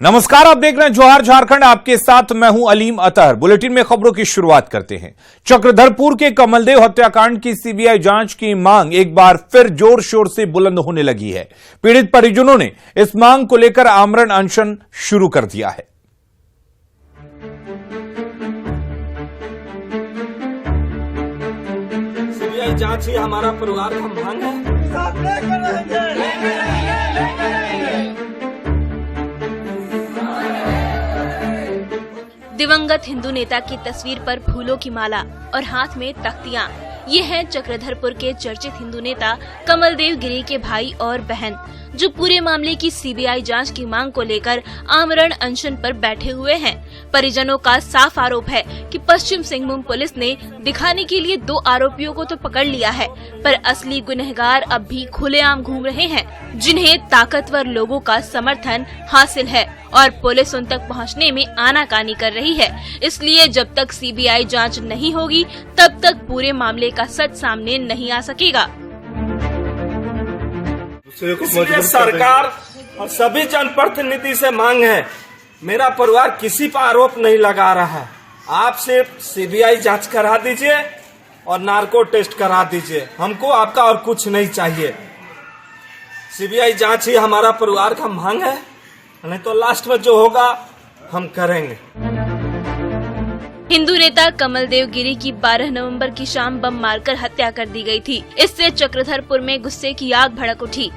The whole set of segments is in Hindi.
नमस्कार, आप देख रहे हैं जोहार झारखंड। आपके साथ मैं हूं अलीम अतहर। बुलेटिन में खबरों की शुरुआत करते हैं। चक्रधरपुर के कमलदेव हत्याकांड की सीबीआई जांच की मांग एक बार फिर जोर शोर से बुलंद होने लगी है। पीड़ित परिजनों ने इस मांग को लेकर आमरण अनशन शुरू कर दिया है। सीबीआई जांच ही हमारा परिवार का मांग है। दिवंगत हिंदू नेता की तस्वीर पर फूलों की माला और हाथ में तख्तियां। ये हैं चक्रधरपुर के चर्चित हिंदू नेता कमलदेव गिरी के भाई और बहन, जो पूरे मामले की सीबीआई जांच की मांग को लेकर आमरण अनशन पर बैठे हुए हैं। परिजनों का साफ आरोप है कि पश्चिम सिंहभूम पुलिस ने दिखाने के लिए 2 आरोपियों को तो पकड़ लिया है, पर असली गुनहगार अब भी खुलेआम घूम रहे हैं, जिन्हें ताकतवर लोगों का समर्थन हासिल है और पुलिस उन तक पहुंचने में आनाकानी कर रही है। इसलिए जब तक सीबीआई जांच नहीं होगी, तब तक पूरे मामले का सच सामने नहीं आ सकेगा। इसलिए सरकार और सभी जनप्रतिनिधि से मांग है, मेरा परिवार किसी पर आरोप नहीं लगा रहा है। आप सिर्फ सीबीआई जांच करा दीजिए और नार्को टेस्ट करा दीजिए। हमको आपका और कुछ नहीं चाहिए। सीबीआई जांच ही हमारा परिवार का मांग है, नहीं तो लास्ट में जो होगा हम करेंगे। हिंदू नेता कमलदेव गिरी की 12 नवंबर की शाम बम मारकर हत्या कर दी गई थी। इससे चक्रधरपुर में गुस्से की आग भड़क उठी।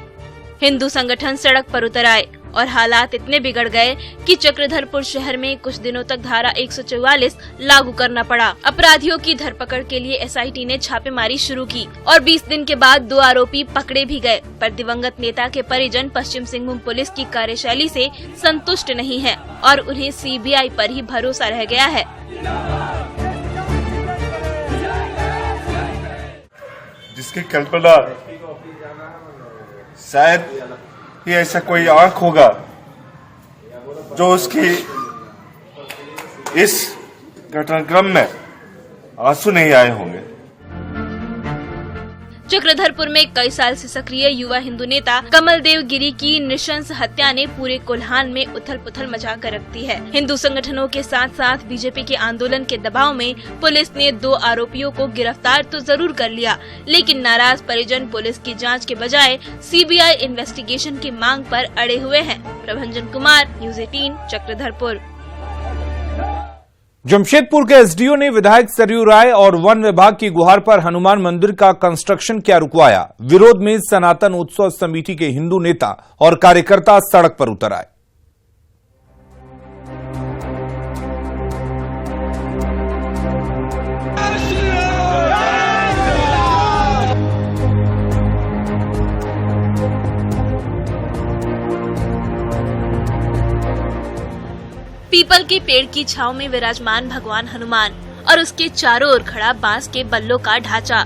हिंदू संगठन सड़क पर उतर आए और हालात इतने बिगड़ गए कि चक्रधरपुर शहर में कुछ दिनों तक धारा 144 लागू करना पड़ा। अपराधियों की धरपकड़ के लिए एसआईटी ने छापेमारी शुरू की और 20 दिन के बाद 2 आरोपी पकड़े भी गए। पर दिवंगत नेता के परिजन पश्चिम सिंहभूम पुलिस की कार्यशैली से संतुष्ट नहीं है और उन्हें सीबीआई पर ही भरोसा रह गया है। जिसकी कल्पना शायद ही ऐसा कोई आंख होगा जो उसकी इस घटनाक्रम में आंसू नहीं आए होंगे। चक्रधरपुर में कई साल से सक्रिय युवा हिंदू नेता कमलदेव गिरी की नृशंस हत्या ने पूरे कोल्हान में उथल पुथल मचा कर रख दी है। हिंदू संगठनों के साथ साथ बीजेपी के आंदोलन के दबाव में पुलिस ने 2 आरोपियों को गिरफ्तार तो जरूर कर लिया, लेकिन नाराज परिजन पुलिस की जांच के बजाय सीबीआई इन्वेस्टिगेशन की मांग पर अड़े हुए हैं। प्रभंजन कुमार, न्यूज़ 18, चक्रधरपुर। जमशेदपुर के एसडीओ ने विधायक सरयू राय और वन विभाग की गुहार पर हनुमान मंदिर का कंस्ट्रक्शन क्या रुकवाया। विरोध में सनातन उत्सव समिति के हिंदू नेता और कार्यकर्ता सड़क पर उतर आए। पीपल के पेड़ की छांव में विराजमान भगवान हनुमान और उसके चारों ओर खड़ा बांस के बल्लों का ढांचा।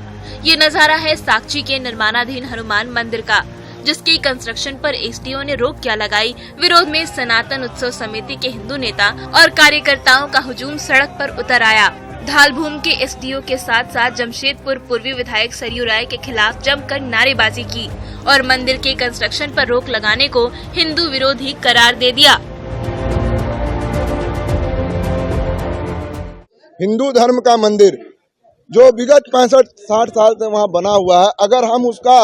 ये नजारा है साक्षी के निर्माणाधीन हनुमान मंदिर का, जिसके कंस्ट्रक्शन पर एसडीओ ने रोक क्या लगाई। विरोध में सनातन उत्सव समिति के हिंदू नेता और कार्यकर्ताओं का हुजूम सड़क पर उतर आया। धालभूम के एसडीओ के साथ साथ जमशेदपुर पूर्वी विधायक सरयू राय के खिलाफ जमकर नारेबाजी की और मंदिर के कंस्ट्रक्शन पर रोक लगाने को हिंदू विरोधी करार दे दिया। हिंदू धर्म का मंदिर जो विगत 65-60 साल से वहाँ बना हुआ है, अगर हम उसका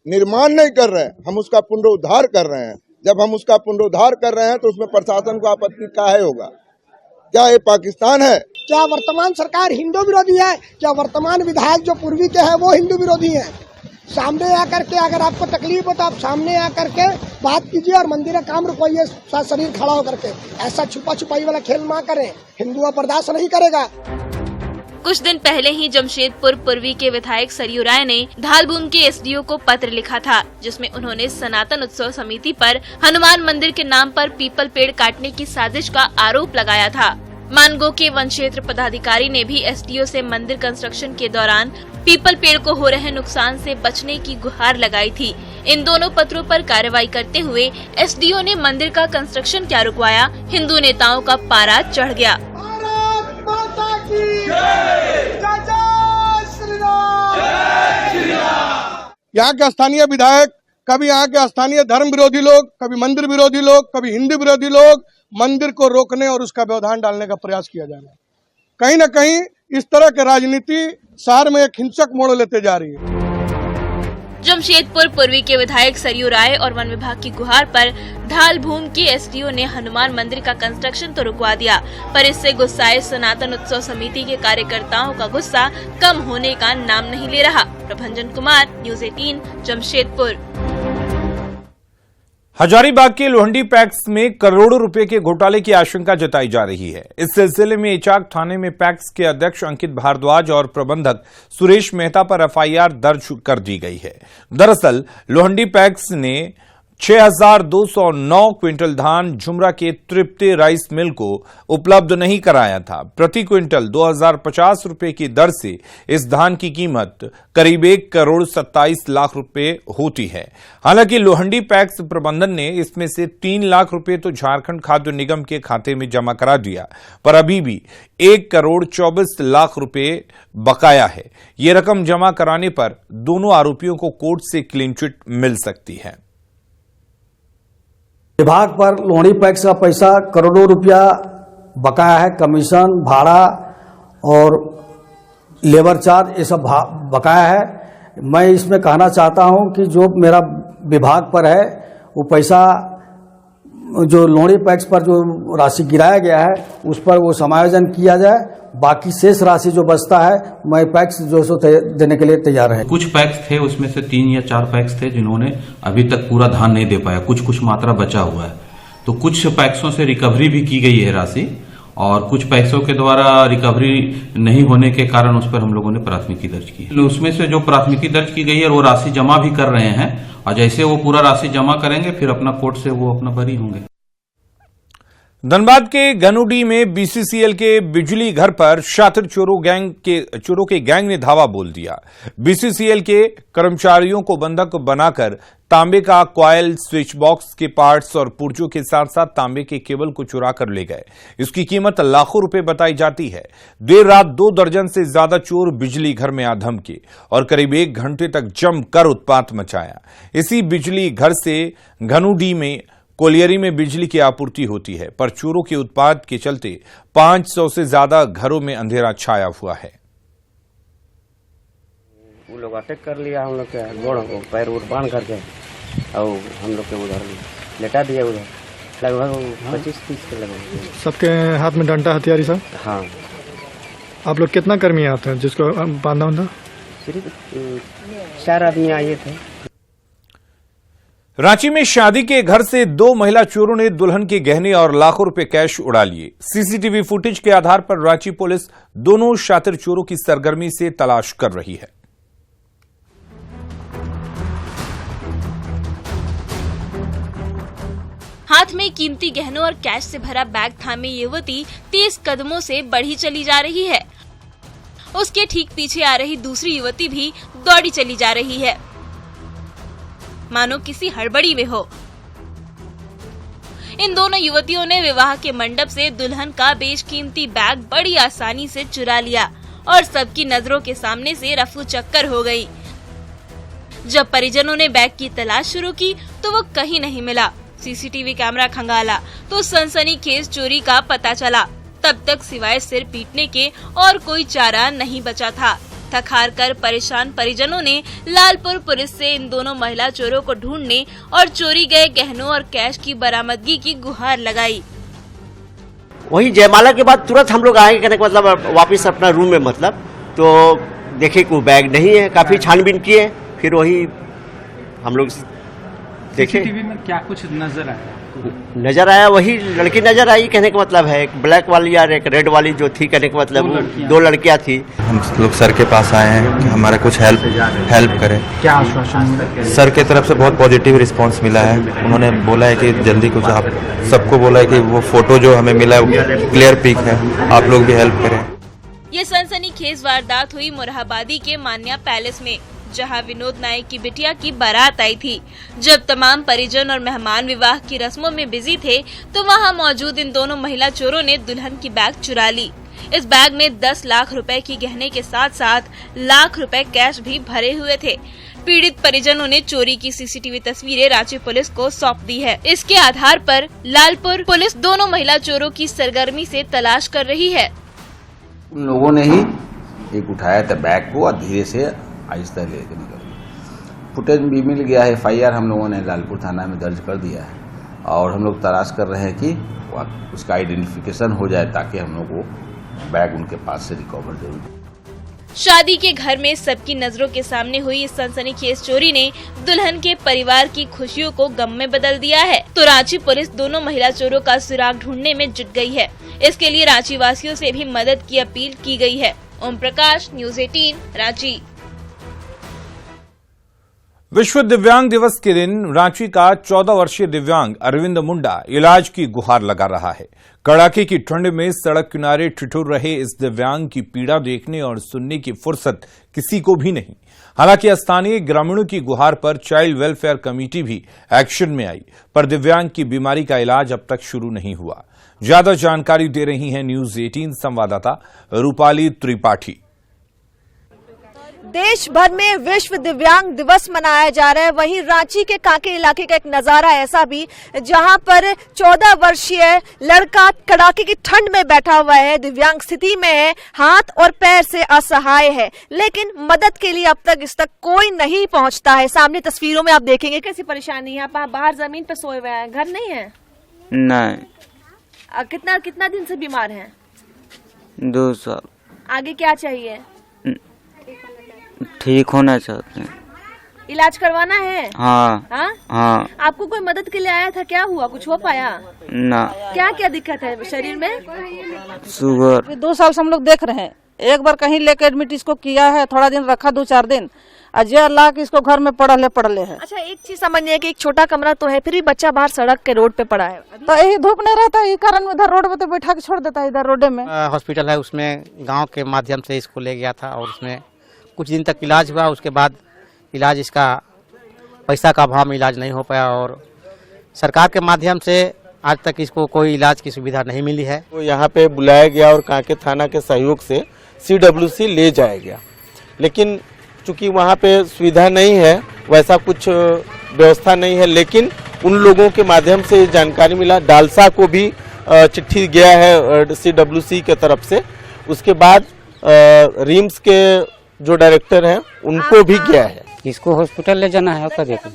निर्माण नहीं कर रहे हैं, हम उसका पुनरुद्धार कर रहे हैं। जब हम उसका पुनरुद्धार कर रहे हैं तो उसमें प्रशासन को आपत्ति काहे होगा? क्या ये पाकिस्तान है? क्या वर्तमान सरकार हिंदू विरोधी है? क्या वर्तमान विधायक जो पूर्वी के हैं वो हिंदू विरोधी हैं? सामने आकर के अगर आपको तकलीफ हो तो आप सामने आकर के बात कीजिए और मंदिर का काम रुकवाइए, शरीर खड़ा होकर के। ऐसा छुपा छुपाई वाला खेल ना करें, हिंदुआ बर्दाश्त नहीं करेगा। कुछ दिन पहले ही जमशेदपुर पूर्वी के विधायक सरयू राय ने धालभूम के एसडीओ को पत्र लिखा था, जिसमें उन्होंने सनातन उत्सव समिति पर हनुमान मंदिर के नाम पर पीपल पेड़ काटने की साजिश का आरोप लगाया था। मानगो के वन क्षेत्र पदाधिकारी ने भी एसडीओ से मंदिर कंस्ट्रक्शन के दौरान पीपल पेड़ को हो रहे नुकसान से बचने की गुहार लगाई थी। इन दोनों पत्रों पर कार्रवाई करते हुए एसडीओ ने मंदिर का कंस्ट्रक्शन क्या रुकवाया, हिंदू नेताओं का पारा चढ़ गया। यहाँ के स्थानीय विधायक कभी यहाँ के स्थानीय धर्म विरोधी लोग, कभी मंदिर विरोधी लोग, कभी हिंदू विरोधी लोग मंदिर को रोकने और उसका व्यवधान डालने का प्रयास किया जा रहा है। कहीं न कहीं इस तरह की राजनीति शहर में एक हिंसक मोड़ लेते जा रही है। जमशेदपुर पूर्वी के विधायक सरयू राय और वन विभाग की गुहार पर ढालभूम के एसडीओ ने हनुमान मंदिर का कंस्ट्रक्शन तो रुकवा दिया, पर इससे गुस्साए सनातन उत्सव समिति के कार्यकर्ताओं का गुस्सा कम होने का नाम नहीं ले रहा। प्रभंजन कुमार, न्यूज़ 18, जमशेदपुर। हजारीबाग के लोहंडी पैक्स में करोड़ों रुपए के घोटाले की आशंका जताई जा रही है। इस सिलसिले में इचाक थाने में पैक्स के अध्यक्ष अंकित भारद्वाज और प्रबंधक सुरेश मेहता पर एफआईआर दर्ज कर दी गई है। दरअसल लोहंडी पैक्स ने 6,209 क्विंटल धान झुमरा के तृप्ति राइस मिल को उपलब्ध नहीं कराया था। प्रति क्विंटल 2,050 रुपए की दर से इस धान की कीमत करीब 1,27,00,000 रुपए होती है। हालांकि लोहंडी पैक्स प्रबंधन ने इसमें से 3 लाख रुपए तो झारखंड खाद्य निगम के खाते में जमा करा दिया, पर अभी भी 1,24,00,000 रुपए बकाया है। ये रकम जमा कराने पर दोनों आरोपियों को कोर्ट से क्लीन चिट मिल सकती है। विभाग पर लोहड़ी पैक्स का पैसा करोड़ों रुपया बकाया है। कमीशन, भाड़ा और लेबर चार्ज ये सब बकाया है। मैं इसमें कहना चाहता हूं कि जो मेरा विभाग पर है वो पैसा जो लोहड़ी पैक्स पर जो राशि गिराया गया है उस पर वो समायोजन किया जाए। बाकी शेष राशि जो बचता है मैं पैक्स जो सो देने के लिए तैयार है। कुछ पैक्स थे उसमें से 3 या 4 पैक्स थे जिन्होंने अभी तक पूरा धान नहीं दे पाया, कुछ मात्रा बचा हुआ है। तो कुछ पैक्सों से रिकवरी भी की गई है राशि, और कुछ पैक्सों के द्वारा रिकवरी नहीं होने के कारण उस पर हम लोगों ने प्राथमिकी दर्ज की है। उसमें से जो प्राथमिकी दर्ज की गई है वो राशि जमा भी कर रहे हैं, और जैसे वो पूरा राशि जमा करेंगे फिर अपना कोर्ट से वो अपना बरी होंगे। धनबाद के गनुडी में बीसीसीएल के बिजली घर पर शातिर चोरों के गैंग ने धावा बोल दिया। बीसीसीएल के कर्मचारियों को बंधक बनाकर तांबे का कॉयल, स्विच बॉक्स के पार्ट्स और पुर्जों के साथ साथ तांबे के केबल को चुरा कर ले गए। इसकी कीमत लाखों रुपए बताई जाती है। देर रात 2 दर्जन से ज्यादा चोर बिजली घर में आ धमके और करीब 1 घंटे तक जमकर उत्पात मचाया। इसी बिजली घर से घनुडी में कोलियरी में बिजली की आपूर्ति होती है, पर चोरों के उत्पात के चलते 500 से ज्यादा घरों में अंधेरा छाया हुआ है। वो लोग अटैक कर लिया हम लोग के गोड़ को, पैर उड़ बांध करके और हम लोग के उधर लेटा दिया। उधर लगभग 25-30 के लगभग। सबके हाथ में डंडा हथियारी सब? हाँ। आप लोग कितना कर्मी आते हैं जिसको बांधा था? सिर्फ 4 आदमी आए थे। रांची में शादी के घर से 2 महिला चोरों ने दुल्हन के गहने और लाखों रुपए कैश उड़ा लिए। सीसीटीवी फुटेज के आधार पर रांची पुलिस दोनों शातिर चोरों की सरगर्मी से तलाश कर रही है। हाथ में कीमती गहनों और कैश से भरा बैग थामे युवती तेज कदमों से बढ़ी चली जा रही है। उसके ठीक पीछे आ रही दूसरी युवती भी दौड़ी चली जा रही है, मानो किसी हड़बड़ी में हो। इन दोनों युवतियों ने विवाह के मंडप से दुल्हन का बेशकीमती बैग बड़ी आसानी से चुरा लिया और सबकी नजरों के सामने से रफू चक्कर हो गई। जब परिजनों ने बैग की तलाश शुरू की तो वो कहीं नहीं मिला। सीसीटीवी कैमरा खंगाला तो सनसनीखेज चोरी का पता चला। तब तक सिवाय सिर पीटने के और कोई चारा नहीं बचा था। थक हार कर परेशान परिजनों ने लालपुर पुलिस से इन दोनों महिला चोरों को ढूंढने और चोरी गए गहनों और कैश की बरामदगी की गुहार लगाई। वही जयमाला के बाद तुरंत हम लोग आए, कहने का मतलब वापस अपना रूम में, मतलब तो देखे कि वो बैग नहीं है। काफी छानबीन किए, फिर वही हम लोग देखे। सीसीटीवी में क्या कुछ नजर आया? वही लड़की नजर आई, कहने का मतलब है। एक ब्लैक वाली और एक रेड वाली जो थी, कहने का मतलब 2 लड़कियां थी। हम लोग सर के पास आए हैं कि हमारा कुछ हेल्प करें। क्या आश्वासन? सर के तरफ से बहुत पॉजिटिव रिस्पांस मिला है। उन्होंने बोला है कि जल्दी कुछ, आप सबको बोला है कि वो फोटो जो हमें मिला है क्लियर पिक है, आप लोग भी हेल्प करें। ये सनसनीखेज वारदात हुई मोरहाबादी के मान्या पैलेस में, जहां विनोद नायक की बिटिया की बारात आई थी। जब तमाम परिजन और मेहमान विवाह की रस्मों में बिजी थे तो वहां मौजूद इन दोनों महिला चोरों ने दुल्हन की बैग चुरा ली। इस बैग में 10 लाख रुपए की गहने के साथ साथ लाख रुपए कैश भी भरे हुए थे। पीड़ित परिजनों ने चोरी की सीसीटीवी तस्वीरें रांची पुलिस को सौंप दी है। इसके आधार पर लालपुर पुलिस दोनों महिला चोरों की सरगर्मी से तलाश कर रही है। उन लोगों ने ही एक उठाया था बैग को और धीरे से आहिस्ता लेकर निकल गए। फुटेज भी मिल गया है। FIR हम लोगों ने लालपुर थाना में दर्ज कर दिया है और हम लोग तलाश कर रहे हैं कि उसका आइडेंटिफिकेशन हो जाए ताकि हम लोग को बैग उनके पास से रिकवर जरूर। शादी के घर में सबकी नजरों के सामने हुई इस सनसनीखेज चोरी ने दुल्हन के परिवार की खुशियों को गम में बदल दिया है। तो रांची पुलिस दोनों महिला चोरों का सुराग ढूंढने में जुट गई है। इसके लिए रांची वासियों से भी मदद की अपील की गई है। ओम प्रकाश, न्यूज़ 18, रांची। विश्व दिव्यांग दिवस के दिन रांची का 14 वर्षीय दिव्यांग अरविंद मुंडा इलाज की गुहार लगा रहा है। कड़ाके की ठंड में सड़क किनारे ठिठुर रहे इस दिव्यांग की पीड़ा देखने और सुनने की फुर्सत किसी को भी नहीं। हालांकि स्थानीय ग्रामीणों की गुहार पर चाइल्ड वेलफेयर कमेटी भी एक्शन में आई, पर दिव्यांग की बीमारी का इलाज अब तक शुरू नहीं हुआ। ज्यादा जानकारी दे रही हैं न्यूज़ 18 संवाददाता रूपाली त्रिपाठी। देश भर में विश्व दिव्यांग दिवस मनाया जा रहा है। वहीं रांची के कांके इलाके का एक नजारा ऐसा भी जहां पर 14 वर्षीय लड़का कड़ाके की ठंड में बैठा हुआ है, दिव्यांग स्थिति में है, हाथ और पैर से असहाय है, लेकिन मदद के लिए अब तक इस तक कोई नहीं पहुंचता है। सामने तस्वीरों में आप देखेंगे कैसी परेशानी है। आप बाहर जमीन पर सोए हुए हैं, घर नहीं है? नहीं। कितना दिन से बीमार हैं? 2 साल। आगे क्या चाहिए? ठीक होना चाहते हैं। इलाज करवाना है? हाँ। हाँ। आपको कोई मदद के लिए आया था, क्या हुआ? कुछ हो पाया? ना। क्या दिक्कत है शरीर में? शुगर। 2 साल से हम लोग देख रहे हैं। एक बार कहीं लेकर एडमिट इसको किया है, थोड़ा दिन रखा 2-4 दिन, अजय अल्लाह की इसको घर में पड़ले है। अच्छा, एक चीज समझने है कि एक छोटा कमरा तो है, फिर भी बच्चा बाहर सड़क के रोड पे पड़ा है, तो यही धूप नहीं रहता, ये कारण उधर रोड पे तो बैठा के छोड़ देता है। इधर रोड में हॉस्पिटल है, उसमें गांव के माध्यम से इसको ले गया था और उसमें कुछ दिन तक इलाज हुआ। उसके बाद इलाज इसका पैसा का अभाव में इलाज नहीं हो पाया और सरकार के माध्यम से आज तक इसको कोई इलाज की सुविधा नहीं मिली है। तो यहाँ पे बुलाया गया और कांके थाना के सहयोग से CWC ले जाया गया, लेकिन चूंकि वहाँ पे सुविधा नहीं है, वैसा कुछ व्यवस्था नहीं है, लेकिन उन लोगों के माध्यम से जानकारी मिला। डालसा को भी चिट्ठी गया है CWC के तरफ से। उसके बाद रिम्स के जो डायरेक्टर हैं उनको भी गया है। इसको हॉस्पिटल ले जाना है, उसका देखो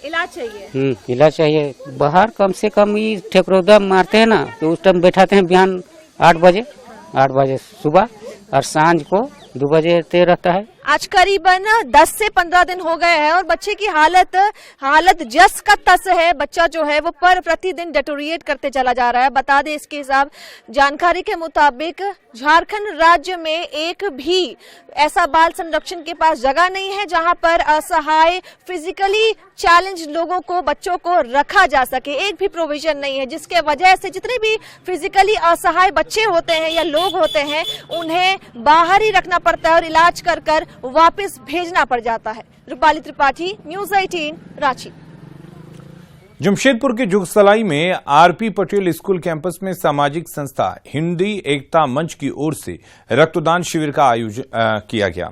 इलाज चाहिए। इलाज चाहिए। बाहर कम से कम ये ठेकरोदा मारते हैं ना, तो उस टाइम बैठाते हैं बिहान 8 बजे सुबह और सांझ को 2 बजे तय रहता है। आज करीबन 10 से 15 दिन हो गए हैं और बच्चे की हालत जस का तस है। बच्चा जो है वो प्रतिदिन डेटोरिएट करते चला जा रहा है। बता दें, इसके हिसाब जानकारी के मुताबिक झारखंड राज्य में एक भी ऐसा बाल संरक्षण के पास जगह नहीं है जहां पर असहाय फिजिकली चैलेंज लोगों को, बच्चों को रखा जा सके। एक भी प्रोविजन नहीं है, जिसके वजह से जितने भी फिजिकली असहाय बच्चे होते हैं या लोग होते हैं उन्हें बाहर ही रखना पड़ता है और इलाज कर वापस भेजना पड़ जाता है। रूपाली त्रिपाठी, न्यूज़ 18, रांची। जमशेदपुर के जुगसलाई में आरपी पटेल स्कूल कैंपस में सामाजिक संस्था हिंदी एकता मंच की ओर से रक्तदान शिविर का आयोजन किया गया।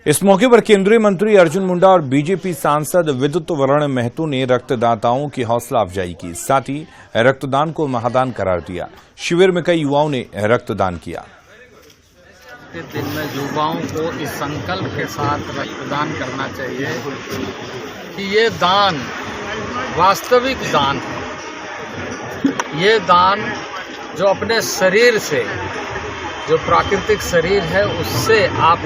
इस मौके पर केंद्रीय मंत्री अर्जुन मुंडा और बीजेपी सांसद विद्युत वरण महतो ने रक्तदाताओं की हौसला अफजाई की, साथ ही रक्तदान को महादान करार दिया। शिविर में कई युवाओं ने रक्तदान किया। के दिन में युवाओं को इस संकल्प के साथ रक्तदान करना चाहिए कि ये दान वास्तविक दान है। ये दान जो अपने शरीर से, जो प्राकृतिक शरीर है, उससे आप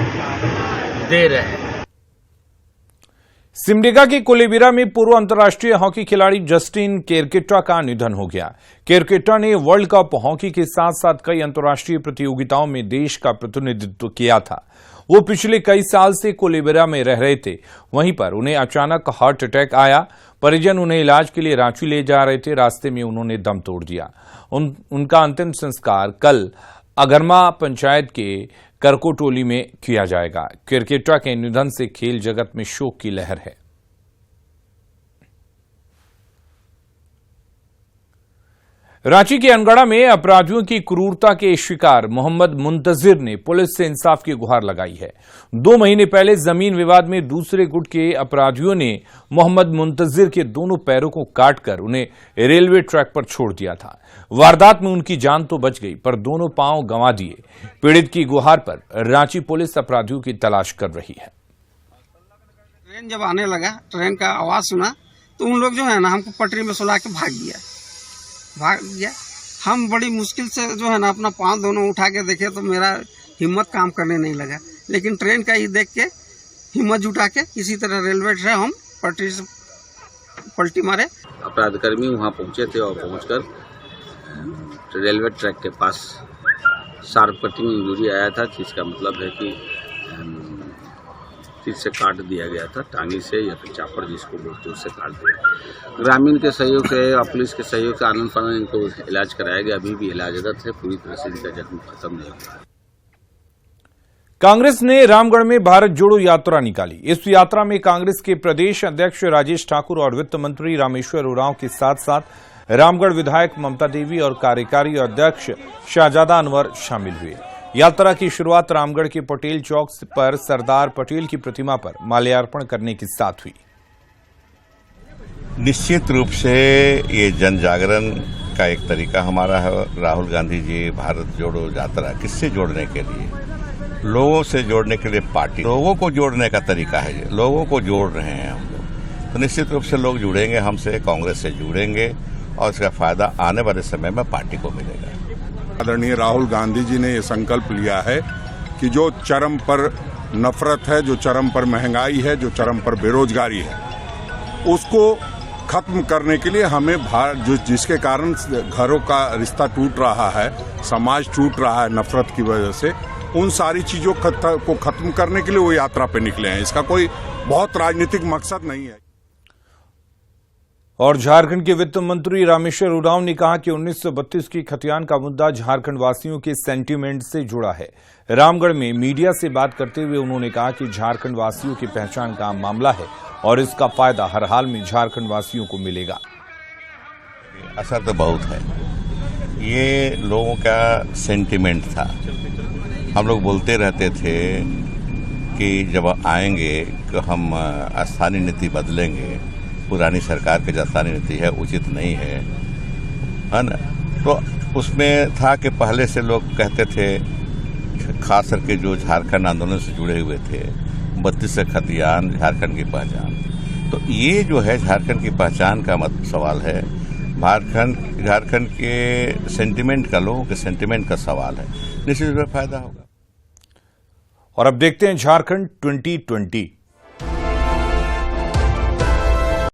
दे रहे हैं। सिमडेगा के कोलेबिरा में पूर्व अंतर्राष्ट्रीय हॉकी खिलाड़ी जस्टिन केरकेट्टा का निधन हो गया। केरकेट्टा ने वर्ल्ड कप हॉकी के साथ साथ कई अंतर्राष्ट्रीय प्रतियोगिताओं में देश का प्रतिनिधित्व किया था। वो पिछले कई साल से कोलेबिरा में रह रहे थे। वहीं पर उन्हें अचानक हार्ट अटैक आया। परिजन उन्हें इलाज के लिए रांची ले जा रहे थे, रास्ते में उन्होंने दम तोड़ दिया। उनका अंतिम संस्कार कल अगरमा पंचायत के करकोटोली में किया जाएगा। केरकेट्टा के निधन से खेल जगत में शोक की लहर है। रांची के अनगढ़ा में अपराधियों की क्रूरता के शिकार मोहम्मद मुंतजिर ने पुलिस से इंसाफ की गुहार लगाई है। 2 महीने पहले जमीन विवाद में दूसरे गुट के अपराधियों ने मोहम्मद मुंतजिर के दोनों पैरों को काटकर उन्हें रेलवे ट्रैक पर छोड़ दिया था। वारदात में उनकी जान तो बच गई, पर दोनों पांव गंवा दिए। पीड़ित की गुहार पर रांची पुलिस अपराधियों की तलाश कर रही है। ट्रेन जब आने लगा, ट्रेन का आवाज सुना तो उन लोग जो है ना हमको पटरी में सुला के भाग गया। हम बड़ी मुश्किल से जो है ना अपना पाँव दोनों उठा के देखे तो मेरा हिम्मत काम करने नहीं लगा, लेकिन ट्रेन का ही देख के हिम्मत जुटा के इसी तरह रेलवे ट्रैक हम पटरी से पलटी मारे। अपराधकर्मी वहां पहुंचे थे और पहुंचकर रेलवे ट्रैक के पास शार्प कटिंग इंजरी आया था, जिसका मतलब है कि तीर से काट दिया गया था, टांगी से या फिर चापड़ जिसको बोलते उससे काट दिया। ग्रामीण के सहयोग से और पुलिस के सहयोग से आनंद फानंद इनको इलाज कराया गया। अभी भी इलाजरत है, पूरी तरह से इनका जख्म खत्म नहीं हुआ। कांग्रेस ने रामगढ़ में भारत जोड़ो यात्रा निकाली। इस यात्रा में कांग्रेस के प्रदेश अध्यक्ष राजेश ठाकुर और वित्त मंत्री रामेश्वर उरांव के साथ साथ रामगढ़ विधायक ममता देवी और कार्यकारी अध्यक्ष शाहजादा अनवर शामिल हुए। यात्रा की शुरुआत रामगढ़ के पटेल चौक पर सरदार पटेल की प्रतिमा पर माल्यार्पण करने के साथ हुई। निश्चित रूप से ये जन जागरण का एक तरीका हमारा है। राहुल गांधी जी भारत जोड़ो यात्रा किससे जोड़ने के लिए, लोगों से जोड़ने के लिए, पार्टी लोगों को जोड़ने का तरीका है। ये लोगों को जोड़ रहे हैं हम लोग, तो निश्चित रूप से लोग जुड़ेंगे हमसे, कांग्रेस से जुड़ेंगे और इसका फायदा आने वाले समय में पार्टी को मिलेगा। आदरणीय राहुल गांधी जी ने ये संकल्प लिया है कि जो चरम पर नफरत है, जो चरम पर महंगाई है, जो चरम पर बेरोजगारी है, उसको खत्म करने के लिए हमें जिसके कारण घरों का रिश्ता टूट रहा है, समाज टूट रहा है नफरत की वजह से, उन सारी चीजों को खत्म करने के लिए वो यात्रा पे निकले हैं। इसका कोई बहुत राजनीतिक मकसद नहीं है। और झारखंड के वित्त मंत्री रामेश्वर उरांव ने कहा कि 1932 की खतियान का मुद्दा झारखंड वासियों के सेंटीमेंट से जुड़ा है। रामगढ़ में मीडिया से बात करते हुए उन्होंने कहा कि झारखंड वासियों की पहचान का मामला है और इसका फायदा हर हाल में झारखंड वासियों को मिलेगा। असर तो बहुत है, ये लोगों का सेंटीमेंट था। हम लोग बोलते रहते थे कि जब आएंगे तो हम स्थानीय नीति बदलेंगे, पुरानी सरकार की जो स्थानीय नीति है उचित नहीं है ना। तो उसमें था कि पहले से लोग कहते थे, खास करके जो झारखंड आंदोलन से जुड़े हुए थे, 32 खतियान झारखंड की पहचान। तो ये जो है झारखंड की पहचान का सवाल है, झारखंड के सेंटिमेंट का, लोगों के सेंटिमेंट का सवाल है। निश्चित रूप से फायदा होगा। और अब देखते हैं झारखंड 2020।